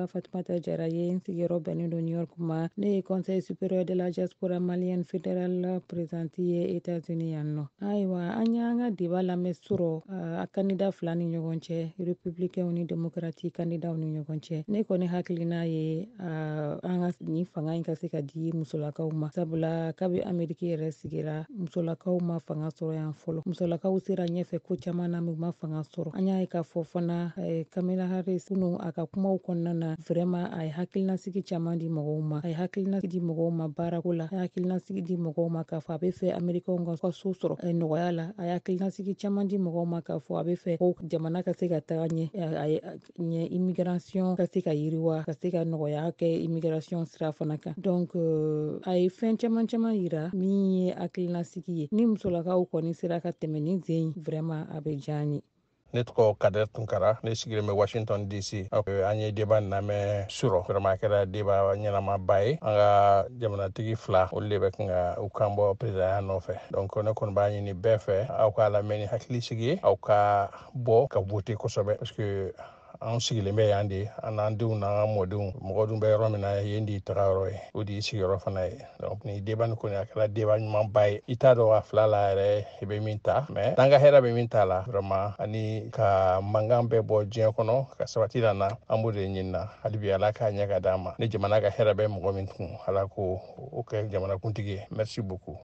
ka Fatoumata Diarra ye n sigiyɔrɔ bɛnnen don New York ma. Ne ye Conseil supérieur de la diaspora malienne fédérale présidente ye États-Unis yan nɔ. Ayiwa an y'an ka débat lamɛn sɔrɔ a candidat fila ni ɲɔgɔn cɛ républicains ni démocratique candidat ni ɲɔgɔn cɛ. Ne kɔni hakilina ye an ka nin fanga in ka se ka di musolakaw ma sabula kabi Ameriki yɛrɛ sigira musolakaw ma fanga sɔrɔ yan fɔlɔ. Musolakaw sera ɲɛfɛ ko caman na u ma fanga sɔrɔ. An y'a ye k'a fɔ fana Kamala Harris kunun a ka kumaw kɔnɔna na vraiment a ye hakilinasigi caman di mɔgɔw ma. A ye hakilinasigi di mɔgɔw ma baarako la. A ye hakilinasigi di mɔgɔw ma k'a fɔ a bɛ fɛ Amerikɛnw ka so sɔrɔ nɔgɔya la. A ye hakilinasigi caman di mɔgɔw ma k'a fɔ a bɛ fɛ ko jamana ka se ka taga ɲɛ immigration ka se ka yiriwa ka se ka nɔgɔya kɛ immigration sira fana kan. Donc a ye fɛn caman caman yira min ye hakilinasigi ye. Ni musolakaw kɔni sera ka tɛmɛ ni sen vraiment a bɛ diya an ye. Ne tɔgɔ Kader Tunkara, ne sigilen bɛ Washington DC. An ye débat lamɛn sɔrɔ vraiment a kɛra débat ɲɛnamaba ye. An ka jamanatigi fila olu de bɛ kan ka u kan bɔ président nɔfɛ. Donc ne kɔni b'a ɲini bɛɛ fɛ aw k'a lamɛn ni hakilisigi ye, aw ka bɔ ka voter kosɛbɛ parce que an sigilen bɛ yan de an n'an denw n'an ka mɔdenw mɔgɔ dun bɛ yɔrɔ min na yen de taga yɔrɔ ye o de sigiyɔrɔ fana ye. Donc ni débat ni kɔni a kɛra débat ɲumanba ye. I t'a dɔn a fila la yɛrɛ i bɛ min ta mais n'an ka hɛrɛ bɛ min ta la vraiment ani ka mankan bɛɛ bɔ diɲɛ kɔnɔ ka sabati la na an b'o de ɲinina hali bi ala k'a ɲɛ ka d'an ma ni jamana ka hɛrɛ bɛ mɔgɔ min kun ala ko o kɛ jamanakuntigi ye. Merci beaucoup.